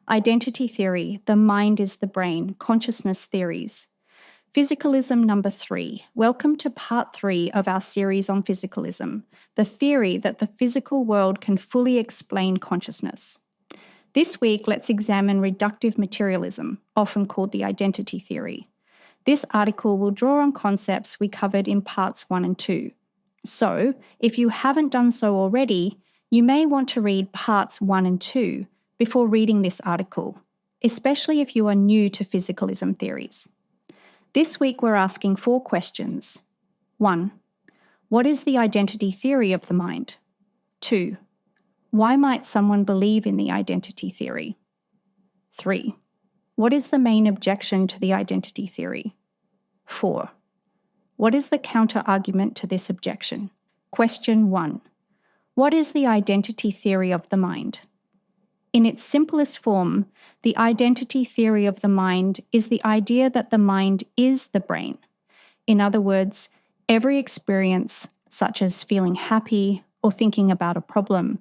Identity theory, the mind is the brain, consciousness theories. Physicalism number 3. Welcome to part 3 of our series on physicalism, the theory that the physical world can fully explain consciousness. This week, let's examine reductive materialism, often called the identity theory. This article will draw on concepts we covered in parts 1 and 2. So, if you haven't done so already, you may want to read parts 1 and 2 before reading this article, especially if you are new to physicalism theories. This week we're asking 4 questions. 1. What is the identity theory of the mind? 2. Why might someone believe in the identity theory? 3. What is the main objection to the identity theory? 4. What is the counter-argument to this objection? Question 1. What is the identity theory of the mind? In its simplest form, the identity theory of the mind is the idea that the mind is the brain. In other words, every experience, such as feeling happy or thinking about a problem,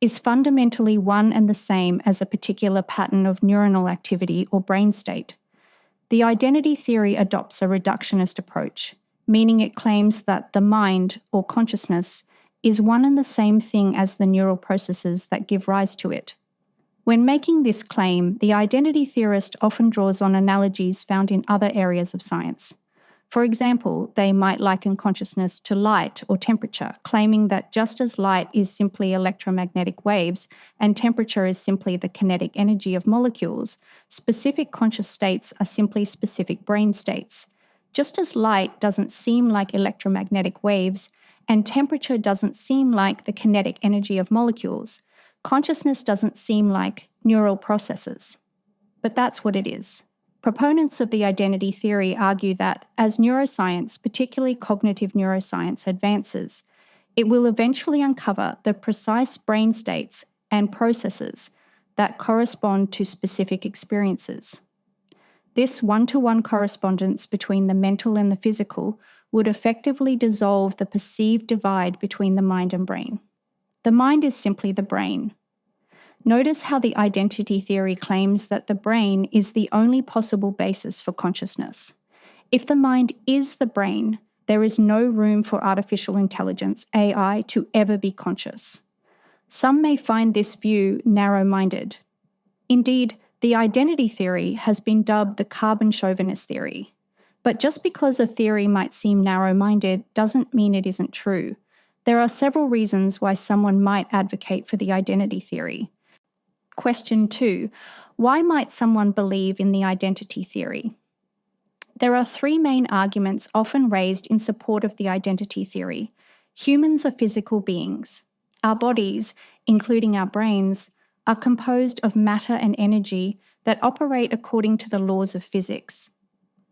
is fundamentally one and the same as a particular pattern of neuronal activity or brain state. The identity theory adopts a reductionist approach, meaning it claims that the mind, or consciousness, is one and the same thing as the neural processes that give rise to it. When making this claim, the identity theorist often draws on analogies found in other areas of science. For example, they might liken consciousness to light or temperature, claiming that just as light is simply electromagnetic waves and temperature is simply the kinetic energy of molecules, specific conscious states are simply specific brain states. Just as light doesn't seem like electromagnetic waves and temperature doesn't seem like the kinetic energy of molecules, consciousness doesn't seem like neural processes. But that's what it is. Proponents of the identity theory argue that as neuroscience, particularly cognitive neuroscience, advances, it will eventually uncover the precise brain states and processes that correspond to specific experiences. This one-to-one correspondence between the mental and the physical would effectively dissolve the perceived divide between the mind and brain. The mind is simply the brain. Notice how the identity theory claims that the brain is the only possible basis for consciousness. If the mind is the brain, there is no room for artificial intelligence, AI, to ever be conscious. Some may find this view narrow-minded. Indeed, the identity theory has been dubbed the carbon chauvinist theory. But just because a theory might seem narrow-minded doesn't mean it isn't true. There are several reasons why someone might advocate for the identity theory. Question 2. Why might someone believe in the identity theory? There are 3 main arguments often raised in support of the identity theory. Humans are physical beings. Our bodies, including our brains, are composed of matter and energy that operate according to the laws of physics.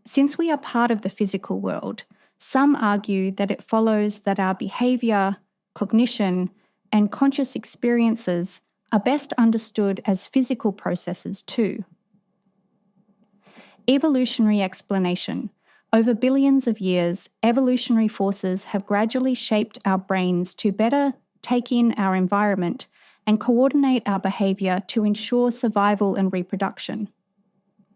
Since we are part of the physical world, some argue that it follows that our behavior, cognition, and conscious experiences are best understood as physical processes too. Evolutionary explanation. Over billions of years, evolutionary forces have gradually shaped our brains to better take in our environment and coordinate our behavior to ensure survival and reproduction.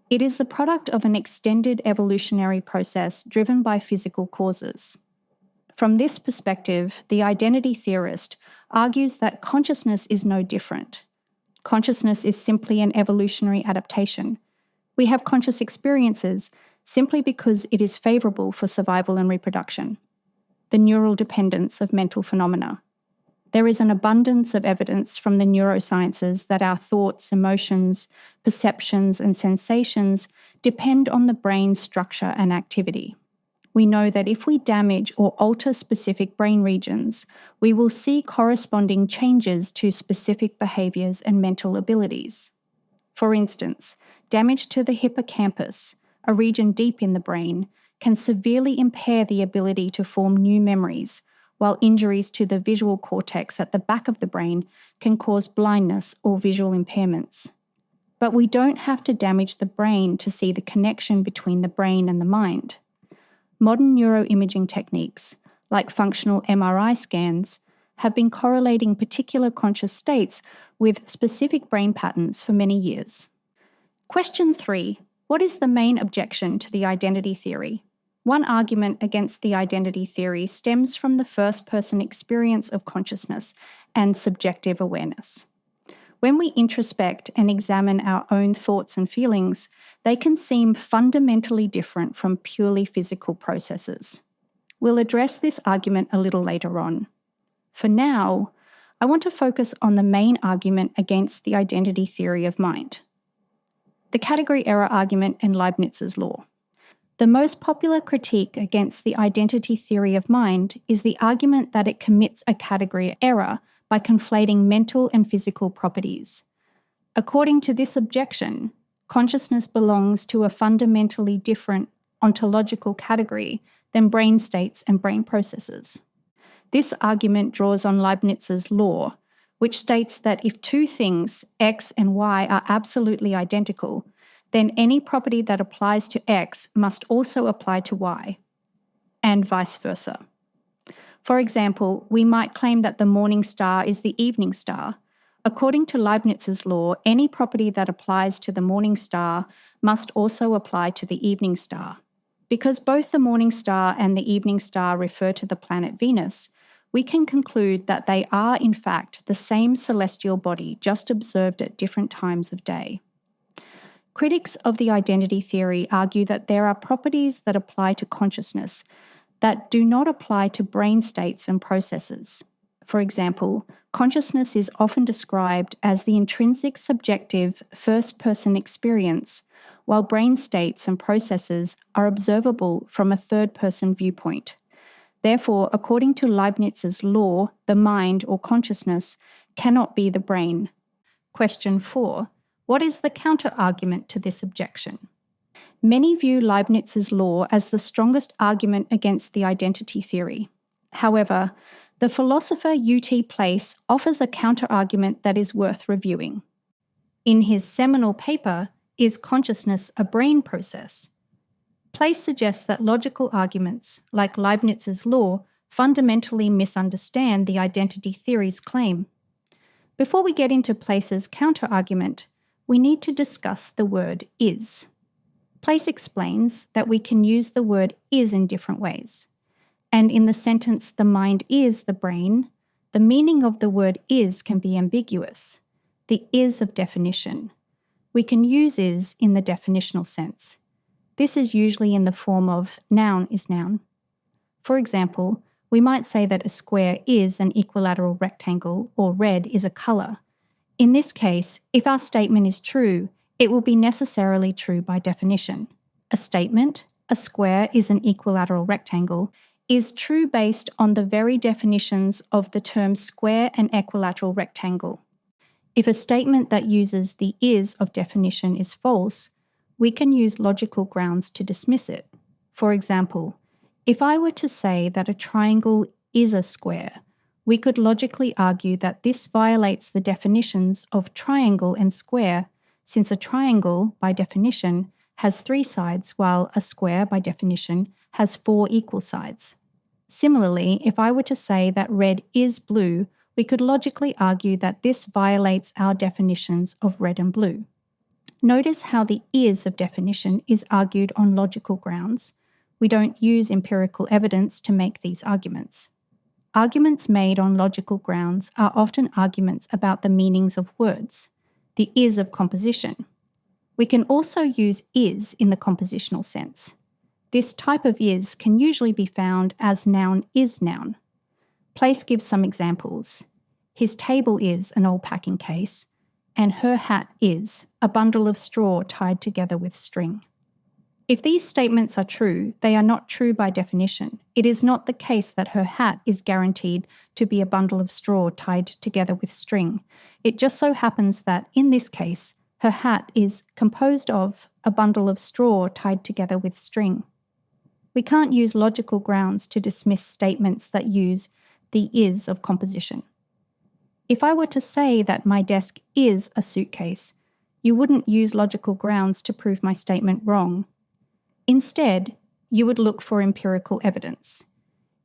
It is the product of an extended evolutionary process driven by physical causes. From this perspective, the identity theorist argues that consciousness is no different. Consciousness is simply an evolutionary adaptation. We have conscious experiences simply because it is favorable for survival and reproduction. The neural dependence of mental phenomena. There is an abundance of evidence from the neurosciences that our thoughts, emotions, perceptions, and sensations depend on the brain's structure and activity. We know that if we damage or alter specific brain regions, we will see corresponding changes to specific behaviors and mental abilities. For instance, damage to the hippocampus, a region deep in the brain, can severely impair the ability to form new memories, while injuries to the visual cortex at the back of the brain can cause blindness or visual impairments. But we don't have to damage the brain to see the connection between the brain and the mind. Modern neuroimaging techniques, like functional MRI scans, have been correlating particular conscious states with specific brain patterns for many years. Question 3. What is the main objection to the identity theory? One argument against the identity theory stems from the first-person experience of consciousness and subjective awareness. When we introspect and examine our own thoughts and feelings, they can seem fundamentally different from purely physical processes. We'll address this argument a little later on. For now, I want to focus on the main argument against the identity theory of mind: the category error argument and Leibniz's law. The most popular critique against the identity theory of mind is the argument that it commits a category error by conflating mental and physical properties. According to this objection, consciousness belongs to a fundamentally different ontological category than brain states and brain processes. This argument draws on Leibniz's law, which states that if two things, X and Y, are absolutely identical, then any property that applies to X must also apply to Y, and vice versa. For example, we might claim that the morning star is the evening star. According to Leibniz's law, any property that applies to the morning star must also apply to the evening star. Because both the morning star and the evening star refer to the planet Venus, we can conclude that they are, in fact, the same celestial body, just observed at different times of day. Critics of the identity theory argue that there are properties that apply to consciousness that do not apply to brain states and processes. For example, consciousness is often described as the intrinsic subjective first-person experience, while brain states and processes are observable from a third-person viewpoint. Therefore, according to Leibniz's law, the mind or consciousness cannot be the brain. Question 4. What is the counter-argument to this objection? Many view Leibniz's law as the strongest argument against the identity theory. However, the philosopher U.T. Place offers a counter-argument that is worth reviewing. In his seminal paper, Is Consciousness a Brain Process?, Place suggests that logical arguments, like Leibniz's law, fundamentally misunderstand the identity theory's claim. Before we get into Place's counter-argument, we need to discuss the word is. Place explains that we can use the word is in different ways. And in the sentence, the mind is the brain, the meaning of the word is can be ambiguous. The is of definition. We can use is in the definitional sense. This is usually in the form of noun is noun. For example, we might say that a square is an equilateral rectangle or red is a colour. In this case, if our statement is true, it will be necessarily true by definition. A statement, a square is an equilateral rectangle, is true based on the very definitions of the terms square and equilateral rectangle. If a statement that uses the is of definition is false, we can use logical grounds to dismiss it. For example, if I were to say that a triangle is a square, we could logically argue that this violates the definitions of triangle and square, since a triangle, by definition, has 3 sides, while a square, by definition, has 4 equal sides. Similarly, if I were to say that red is blue, we could logically argue that this violates our definitions of red and blue. Notice how the is of definition is argued on logical grounds. We don't use empirical evidence to make these arguments. Arguments made on logical grounds are often arguments about the meanings of words, the is of composition. We can also use is in the compositional sense. This type of is can usually be found as noun is noun. Place gives some examples. His table is an old packing case, and her hat is a bundle of straw tied together with string. If these statements are true, they are not true by definition. It is not the case that her hat is guaranteed to be a bundle of straw tied together with string. It just so happens that, in this case, her hat is composed of a bundle of straw tied together with string. We can't use logical grounds to dismiss statements that use the is of composition. If I were to say that my desk is a suitcase, you wouldn't use logical grounds to prove my statement wrong. Instead, you would look for empirical evidence.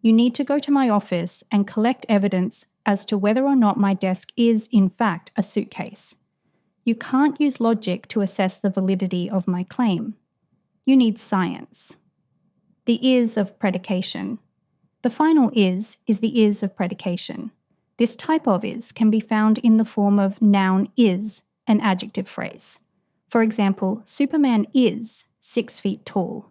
You need to go to my office and collect evidence as to whether or not my desk is, in fact, a suitcase. You can't use logic to assess the validity of my claim. You need science. The is of predication. The final is the is of predication. This type of is can be found in the form of noun is, an adjective phrase. For example, Superman is 6 feet tall.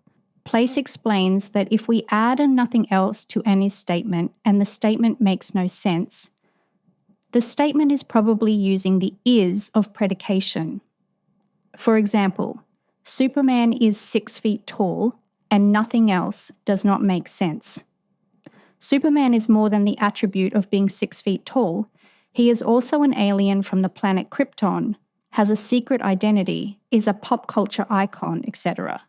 Place explains that if we add a nothing else to an is statement and the statement makes no sense, the statement is probably using the is of predication. For example, Superman is 6 feet tall and nothing else does not make sense. Superman is more than the attribute of being 6 feet tall. He is also an alien from the planet Krypton, has a secret identity, is a pop culture icon, etc.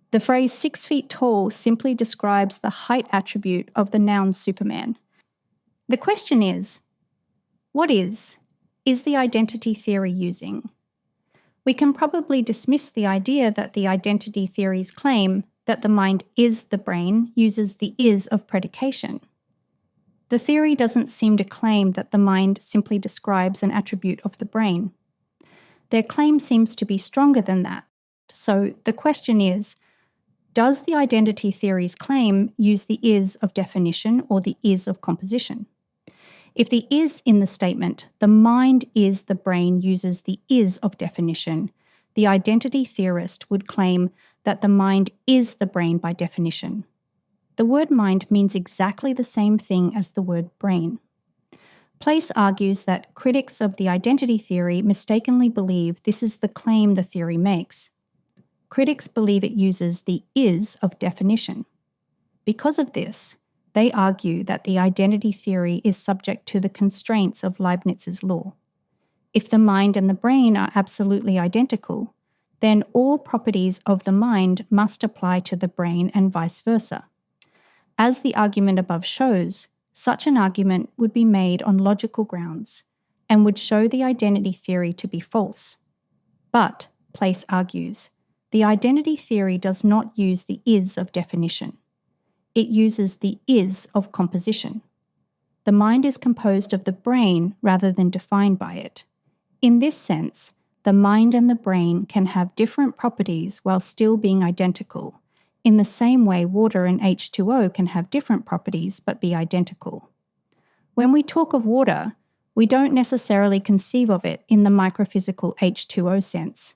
The phrase 6 feet tall simply describes the height attribute of the noun Superman. The question is, what is the identity theory using? We can probably dismiss the idea that the identity theory's claim that the mind is the brain uses the is of predication. The theory doesn't seem to claim that the mind simply describes an attribute of the brain. Their claim seems to be stronger than that. So the question is, does the identity theory's claim use the is of definition or the is of composition? If the is in the statement, the mind is the brain uses the is of definition, the identity theorist would claim that the mind is the brain by definition. The word mind means exactly the same thing as the word brain. Place argues that critics of the identity theory mistakenly believe this is the claim the theory makes. Critics believe it uses the is of definition. Because of this, they argue that the identity theory is subject to the constraints of Leibniz's law. If the mind and the brain are absolutely identical, then all properties of the mind must apply to the brain and vice versa. As the argument above shows, such an argument would be made on logical grounds and would show the identity theory to be false. But, Place argues, the identity theory does not use the is of definition. It uses the is of composition. The mind is composed of the brain rather than defined by it. In this sense, the mind and the brain can have different properties while still being identical, in the same way water and H2O can have different properties but be identical. When we talk of water, we don't necessarily conceive of it in the microphysical H2O sense.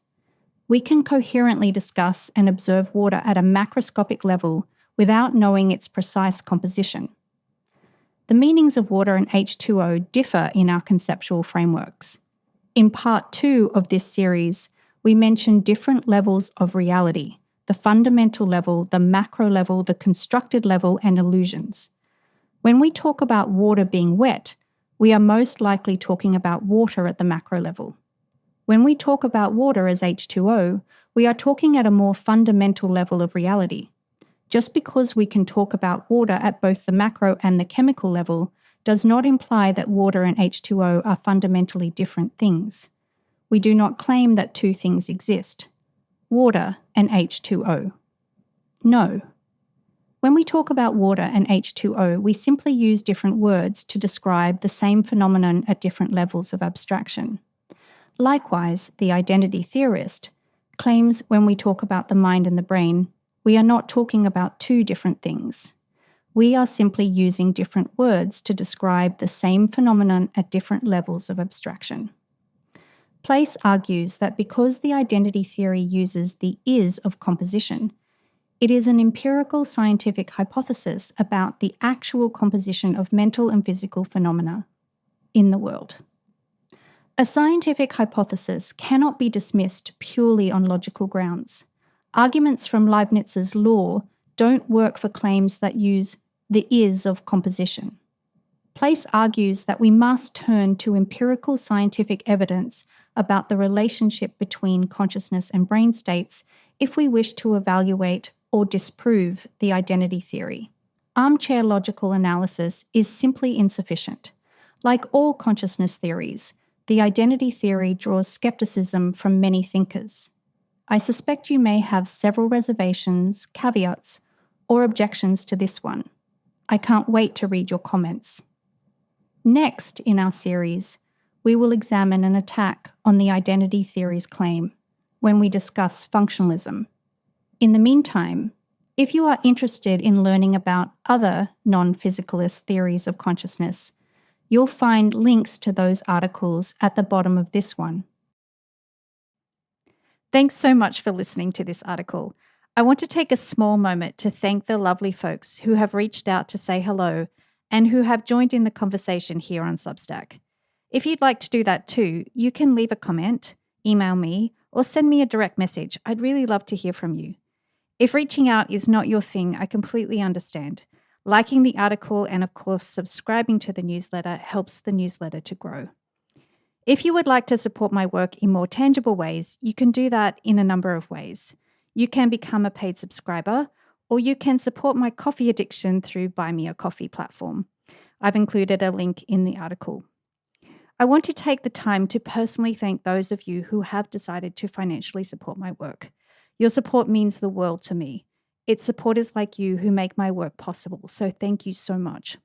We can coherently discuss and observe water at a macroscopic level without knowing its precise composition. The meanings of water and H2O differ in our conceptual frameworks. In part 2 of this series, we mention different levels of reality, the fundamental level, the macro level, the constructed level, and illusions. When we talk about water being wet, we are most likely talking about water at the macro level. When we talk about water as H2O, we are talking at a more fundamental level of reality. Just because we can talk about water at both the macro and the chemical level does not imply that water and H2O are fundamentally different things. We do not claim that two things exist, water and H2O. No. When we talk about water and H2O, we simply use different words to describe the same phenomenon at different levels of abstraction. Likewise, the identity theorist claims when we talk about the mind and the brain, we are not talking about two different things. We are simply using different words to describe the same phenomenon at different levels of abstraction. Place argues that because the identity theory uses the is of composition, it is an empirical scientific hypothesis about the actual composition of mental and physical phenomena in the world. A scientific hypothesis cannot be dismissed purely on logical grounds. Arguments from Leibniz's law don't work for claims that use the is of composition. Place argues that we must turn to empirical scientific evidence about the relationship between consciousness and brain states if we wish to evaluate or disprove the identity theory. Armchair logical analysis is simply insufficient. Like all consciousness theories, the identity theory draws skepticism from many thinkers. I suspect you may have several reservations, caveats, or objections to this one. I can't wait to read your comments. Next in our series, we will examine an attack on the identity theory's claim when we discuss functionalism. In the meantime, if you are interested in learning about other non-physicalist theories of consciousness, you'll find links to those articles at the bottom of this one. Thanks so much for listening to this article. I want to take a small moment to thank the lovely folks who have reached out to say hello and who have joined in the conversation here on Substack. If you'd like to do that too, you can leave a comment, email me, or send me a direct message. I'd really love to hear from you. If reaching out is not your thing, I completely understand. Liking the article and, of course, subscribing to the newsletter helps the newsletter to grow. If you would like to support my work in more tangible ways, you can do that in a number of ways. You can become a paid subscriber, or you can support my coffee addiction through Buy Me a Coffee platform. I've included a link in the article. I want to take the time to personally thank those of you who have decided to financially support my work. Your support means the world to me. It's supporters like you who make my work possible, so thank you so much.